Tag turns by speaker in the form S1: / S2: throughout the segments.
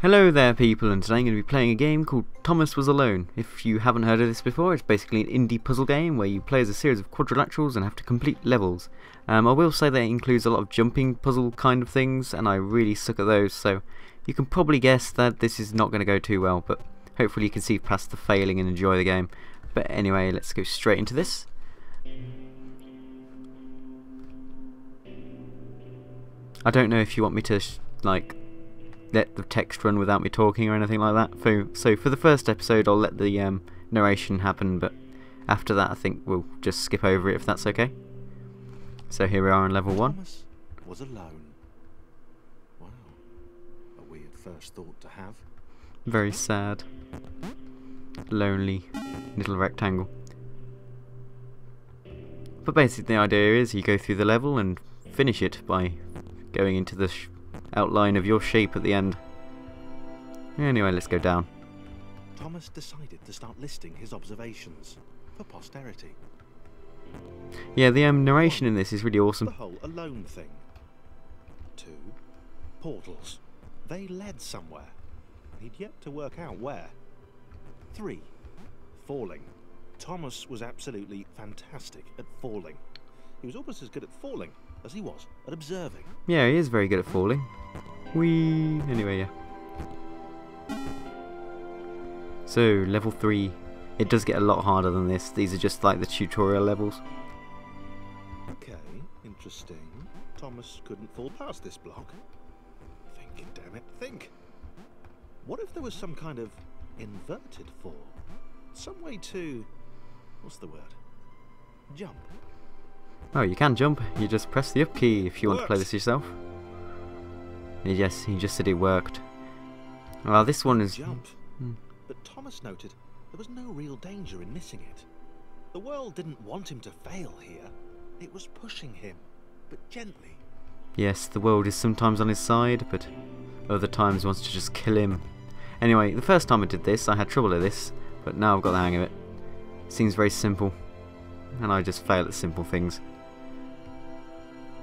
S1: Hello there people, and today I'm going to be playing a game called Thomas Was Alone. If you haven't heard of this before, it's basically an indie puzzle game where you play as a series of quadrilaterals and have to complete levels. I will say that it includes a lot of jumping puzzle kind of things, and I really suck at those, so you can probably guess that this is not going to go too well, but hopefully you can see past the failing and enjoy the game. But anyway, let's go straight into this. I don't know if you want me to let the text run without me talking or anything like that. So for the first episode I'll let the narration happen, but after that I think we'll just skip over it if that's okay. So here we are on level 1.
S2: Thomas was alone. Wow, a weird first thought to have.
S1: Very sad. Lonely little rectangle. But basically the idea is you go through the level and finish it by going into the outline of your shape at the end. Anyway, let's go down.
S2: Thomas decided to start listing his observations for posterity.
S1: Yeah, the narration in this is really awesome.
S2: The whole alone thing. 2. Portals. They led somewhere. He'd yet to work out where. 3. Falling. Thomas was absolutely fantastic at falling. He was almost as good at falling as he was at observing.
S1: Yeah, he is very good at falling. Anyway, yeah. So, level 3. It does get a lot harder than this. These are just like the tutorial levels.
S2: Okay, interesting. Thomas couldn't fall past this block. Think, damn it, think. What if there was some kind of inverted fall? Some way to... what's the word? Jump.
S1: Oh, you can jump. You just press the up key if you want to play this yourself. Yes, he just said it worked. Well, this one is...
S2: Jumped. But Thomas noted there was no real danger in missing it. The world didn't want him to fail here. It was pushing him, but gently.
S1: Yes, the world is sometimes on his side, but other times wants to just kill him. Anyway, the first time I did this, I had trouble with this, but now I've got the hang of it. It seems very simple, and I just fail at simple things.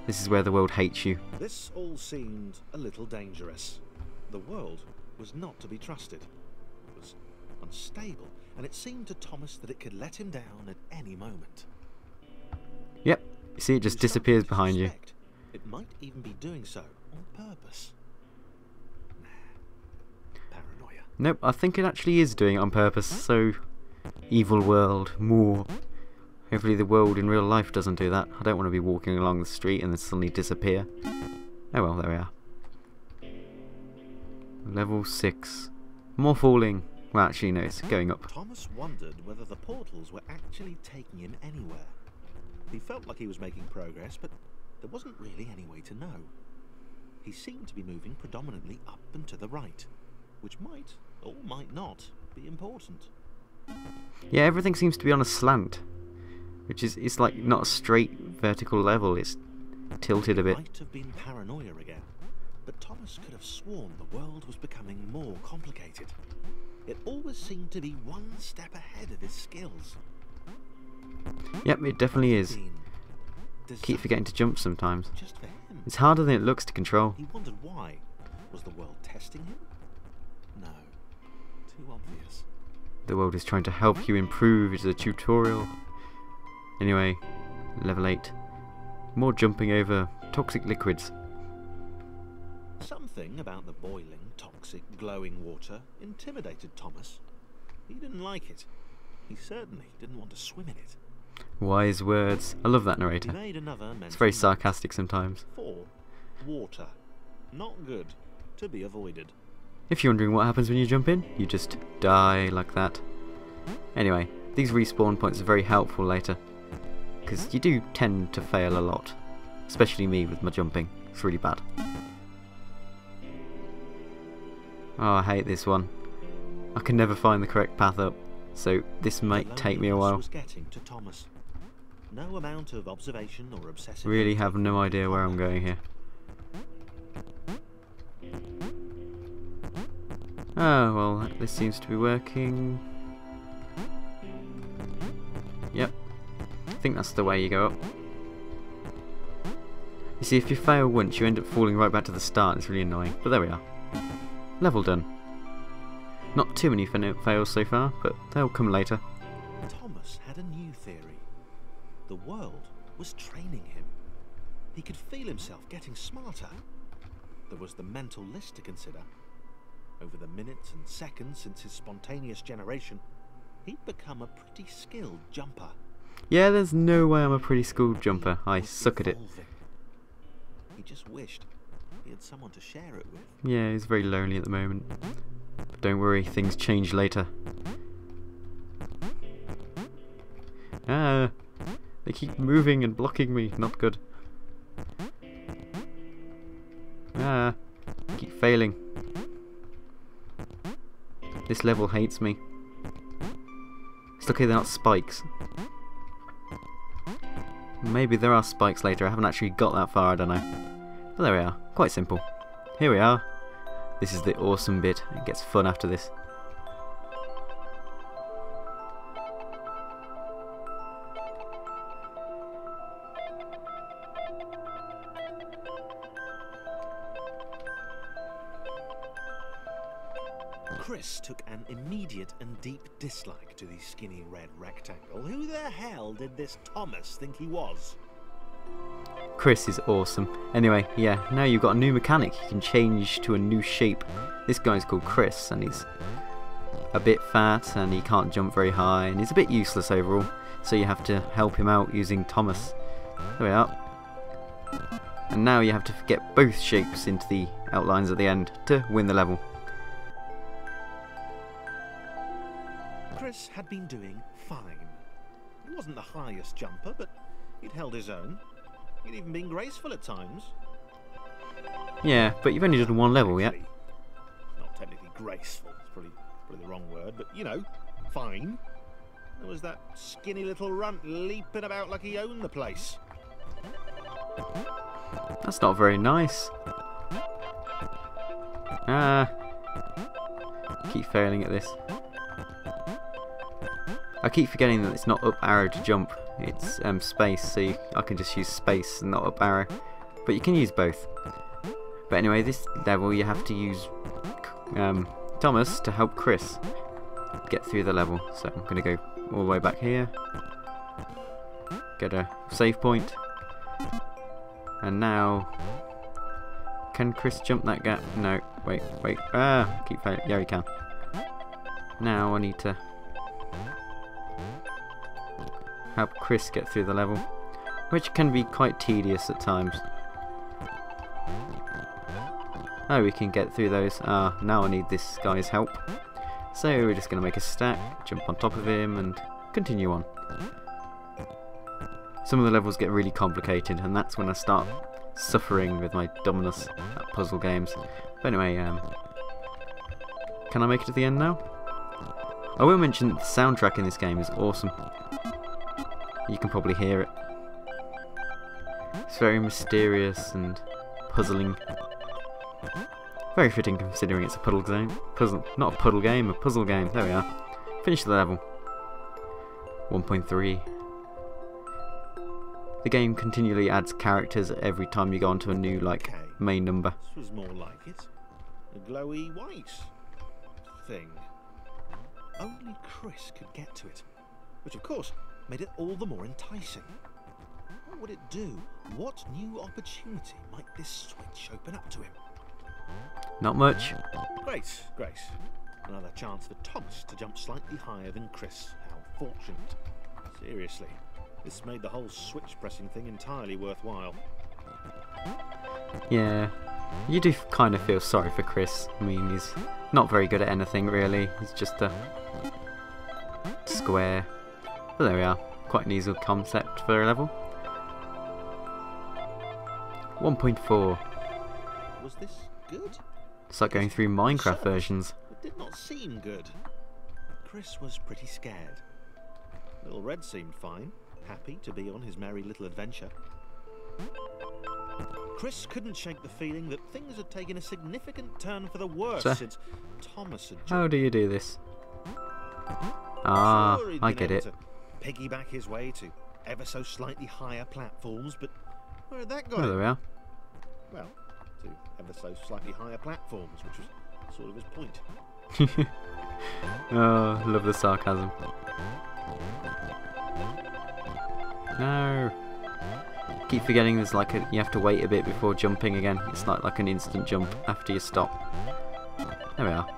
S1: This is where the world hates you.
S2: This all seemed a little dangerous. The world was not to be trusted. It was unstable, and it seemed to Thomas that it could let him down at any moment.
S1: Yep, you see it just disappears behind you.
S2: It might even be doing so on purpose. Nah, paranoia.
S1: Nope, I think it actually is doing it on purpose, so... evil world, more. Hopefully the world in real life doesn't do that. I don't want to be walking along the street and then suddenly disappear. Oh well, there we are. Level 6. More falling. Well, actually no, it's going up.
S2: Thomas wondered whether the portals were actually taking him anywhere. He felt like he was making progress, but there wasn't really any way to know. He seemed to be moving predominantly up and to the right, which might, or might not, be important.
S1: Yeah, everything seems to be on a slant. Which is, it's like not a straight vertical level, it's tilted a bit.
S2: Might have been paranoia again, but Thomas could have sworn the world was becoming more complicated. It always seemed to be one step ahead of his skills.
S1: Yep, it definitely is. Keep forgetting to jump sometimes.
S2: Just for him.
S1: It's harder than it looks to control.
S2: He wondered why. Was the world testing him? No. Too obvious.
S1: The world is trying to help you improve, it's a tutorial. Anyway, level 8. More jumping over toxic liquids.
S2: Something about the boiling, toxic, glowing water intimidated Thomas. He didn't like it. He certainly didn't want to swim in it.
S1: Wise words. I love that narrator.
S2: He made another
S1: It's very sarcastic sometimes.
S2: 4. Water. Not good. To be avoided.
S1: If you're wondering what happens when you jump in, you just die like that. Anyway, these respawn points are very helpful later. Because you do tend to fail a lot. Especially me with my jumping. It's really bad. Oh, I hate this one. I can never find the correct path up. So this might take me a while.
S2: Was getting to Thomas. No amount of observation or obsessive...
S1: Really have no idea where I'm going here. Oh, well, this seems to be working. Yep. I think that's the way you go up. You see, if you fail once, you end up falling right back to the start. It's really annoying. But there we are. Level done. Not too many fails so far, but they'll come later.
S2: Thomas had a new theory. The world was training him. He could feel himself getting smarter. There was the mental list to consider. Over the minutes and seconds since his spontaneous generation, he'd become a pretty skilled jumper.
S1: Yeah, there's no way I'm a pretty skilled jumper. I suck at it.
S2: He just wished he had someone to share it with.
S1: Yeah, he's very lonely at the moment. But don't worry, things change later. Ah, they keep moving and blocking me. Not good. Ah, I keep failing. This level hates me. It's lucky they're not spikes. Maybe there are spikes later. I haven't actually got that far, I don't know. But there we are. Quite simple. Here we are. This is the awesome bit. It gets fun after this.
S2: Chris took an immediate and deep dislike to the skinny red rectangle. Who the hell did this Thomas think he was?
S1: Chris is awesome. Anyway, yeah, now you've got a new mechanic. You can change to a new shape. This guy's called Chris, and he's a bit fat, and he can't jump very high, and he's a bit useless overall. So you have to help him out using Thomas. There we are. And now you have to get both shapes into the outlines at the end to win the level.
S2: Chris had been doing fine. He wasn't the highest jumper, but he'd held his own. He'd even been graceful at times.
S1: Yeah, but you've only done one level yet.
S2: Not technically graceful, it's probably the wrong word, but you know, fine. There was that skinny little runt leaping about like he owned the place.
S1: That's not very nice. Ah, keep failing at this. I keep forgetting that it's not up arrow to jump, it's space, so I can just use space and not up arrow. But you can use both. But anyway, this level you have to use Thomas to help Chris get through the level. So I'm going to go all the way back here, get a save point, and now, can Chris jump that gap? No, wait, keep failing. Yeah, he can. Now I need to help Chris get through the level, which can be quite tedious at times. Oh, we can get through those. Now I need this guy's help. So we're just going to make a stack, jump on top of him, and continue on. Some of the levels get really complicated, and that's when I start suffering with my dumbness at puzzle games. But anyway, can I make it to the end now? I will mention that the soundtrack in this game is awesome. You can probably hear it. It's very mysterious and puzzling. Very fitting considering it's a puzzle game. Not a puzzle game, a puzzle game. There we are. Finish the level. 1.3. The game continually adds characters every time you go onto a new, like, main number.
S2: This was more like it. A glowy white thing. Only Chris could get to it, which of course made it all the more enticing. What would it do? What new opportunity might this switch open up to him?
S1: Not much.
S2: Great. Another chance for Thomas to jump slightly higher than Chris. How fortunate. Seriously, this made the whole switch pressing thing entirely worthwhile.
S1: Yeah, you do kind of feel sorry for Chris. I mean, he's not very good at anything really. He's just a square. But there we are. Quite an easy concept for a level. 1.4.
S2: Was this good?
S1: It's like going through Minecraft versions.
S2: It did not seem good. Chris was pretty scared. Little Red seemed fine, happy to be on his merry little adventure. Chris couldn't shake the feeling that things had taken a significant turn for the worse since Thomas had joined.
S1: How do you do this?
S2: Sure, he'd
S1: I
S2: been
S1: get
S2: able
S1: it.
S2: to piggyback his way to ever so slightly higher platforms, but where had that got
S1: Oh,
S2: him?
S1: there we are.
S2: Well, to ever so slightly higher platforms, which was sort of his point.
S1: Oh, love the sarcasm. No. Keep forgetting there's like you have to wait a bit before jumping again. It's not like an instant jump after you stop. There we are.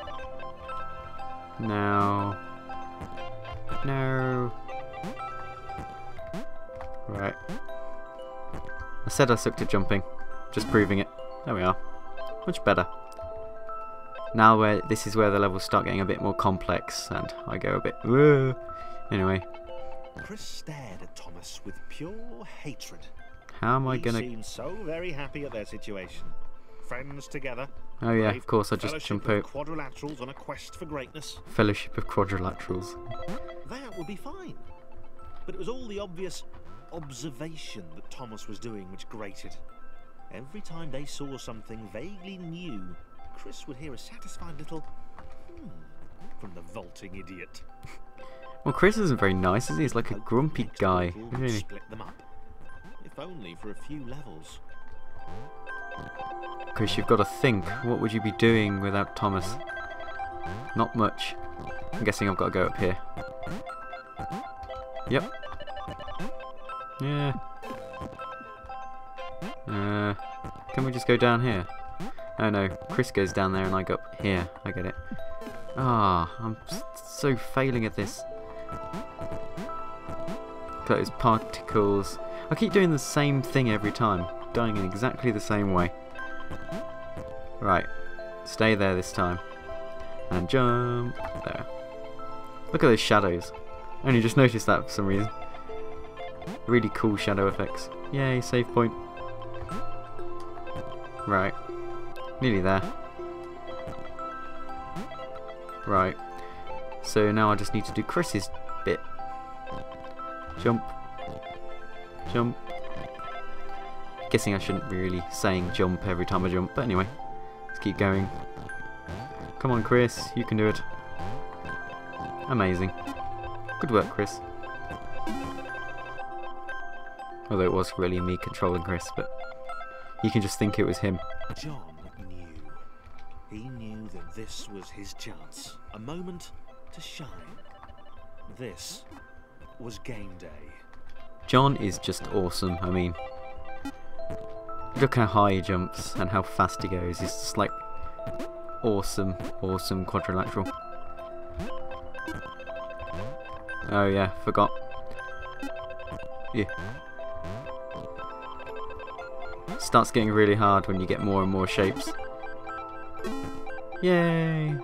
S1: No. No. Right. I said I sucked at jumping. Just proving it. There we are. Much better. Now this is where the levels start getting a bit more complex and I go a bit whoa. Anyway.
S2: Chris stared at Thomas with pure hatred.
S1: How am I
S2: He
S1: gonna...
S2: seemed so very happy at their situation. Friends together.
S1: Oh yeah,
S2: brave
S1: of course I just jump out.
S2: Quadrilaterals on a quest for greatness.
S1: Fellowship of Quadrilaterals.
S2: That would be fine. But it was all the obvious observation that Thomas was doing which grated. Every time they saw something vaguely new, Chris would hear a satisfied little from the vaulting idiot.
S1: Well, Chris isn't very nice, is he? He's like a grumpy guy. Really.
S2: Split them up. If only for a few levels.
S1: Chris, you've got to think. What would you be doing without Thomas? Not much. I'm guessing I've got to go up here. Yep. Yeah. Can we just go down here? Oh no, Chris goes down there and I go up here. I get it. Ah, I'm so failing at this. Those particles. I keep doing the same thing every time, dying in exactly the same way. Right, stay there this time. And jump. There. Look at those shadows. I only just noticed that for some reason. Really cool shadow effects. Yay, save point. Right. Nearly there. Right. So now I just need to do Chris's bit. Jump. Jump. Guessing I shouldn't be really saying jump every time I jump, but anyway. Let's keep going. Come on, Chris. You can do it. Amazing. Good work, Chris. Although it was really me controlling Chris, but you can just think it was him.
S2: John knew. He knew that this was his chance. A moment to shine. This was game day.
S1: John is just awesome. I mean, look how high he jumps and how fast he goes. He's just like awesome, awesome quadrilateral. Oh yeah, forgot. Yeah. Starts getting really hard when you get more and more shapes. Yay!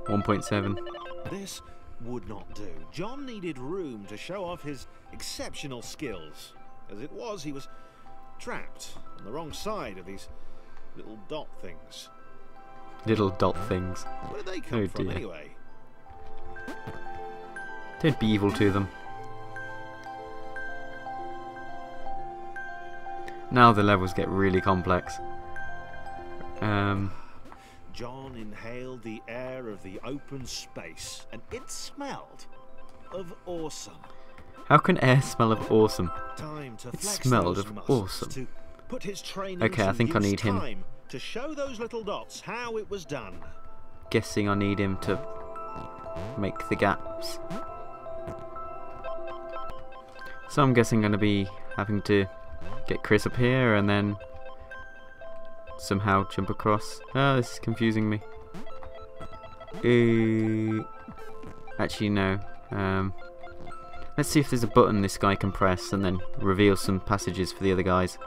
S1: 1.7.
S2: This would not do. John needed room to show off his exceptional skills. As it was, he was trapped on the wrong side of these little dot things.
S1: Little dot things.
S2: Where did they come from anyway?
S1: Don't be evil to them. Now the levels get really complex.
S2: John inhaled the air of the open space, and it smelled of awesome.
S1: How can air smell of awesome?
S2: Time to
S1: It
S2: flex
S1: smelled
S2: those
S1: of
S2: muscles,
S1: awesome.
S2: to put his training
S1: Okay, I
S2: to
S1: think I
S2: use.
S1: need him.
S2: Time to show those little dots how it was done.
S1: Guessing I need him to make the gaps. So I'm guessing I'm going to be having to get Chris up here and then somehow jump across. Oh, this is confusing me. Actually, no. Let's see if there's a button this guy can press and then reveal some passages for the other guys.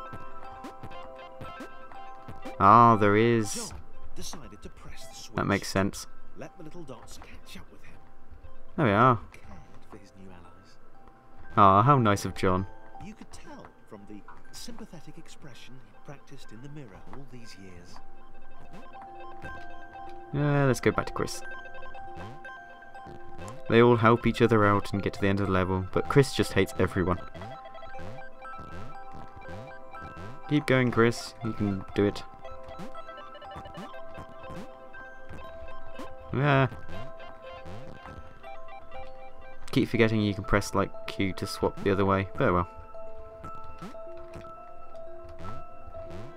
S1: Ah, there is.
S2: John decided to press the switch.
S1: That makes sense.
S2: Let the little dots catch up with him.
S1: There we are.
S2: He cared for his new allies.
S1: Ah, how nice of John.
S2: You could tell from the sympathetic expression he practiced in the mirror all these years.
S1: Let's go back to Chris. They all help each other out and get to the end of the level, but Chris just hates everyone. Keep going, Chris. You can do it. Yeah. Keep forgetting you can press like Q to swap the other way. Very well.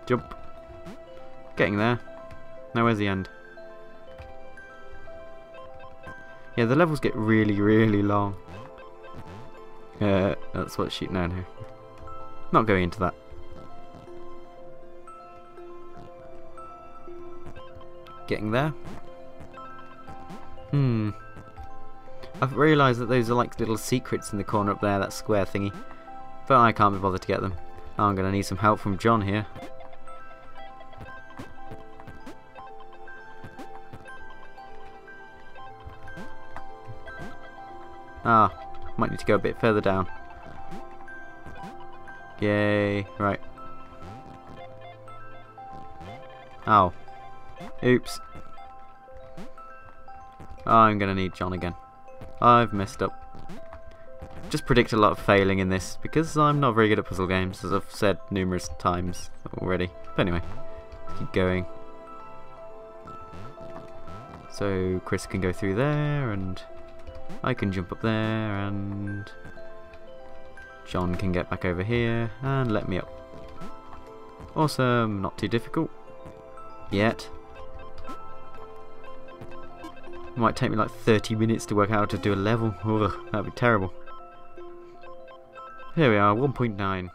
S1: Jump. Getting there. Now where's the end? Yeah, the levels get really, really long. That's what's shooting down here. Not going into that. Getting there. I've realised that those are like little secrets in the corner up there, that square thingy. But I can't be bothered to get them. I'm going to need some help from John here. Ah, might need to go a bit further down. Yay, right. Ow. Oops. I'm gonna need John again. I've messed up. Just predict a lot of failing in this because I'm not very good at puzzle games, as I've said numerous times already. But anyway, let's keep going. So Chris can go through there, and I can jump up there, and John can get back over here and let me up. Awesome, not too difficult yet. It might take me like 30 minutes to work out how to do a level. Ugh, that'd be terrible. Here we are, 1.9.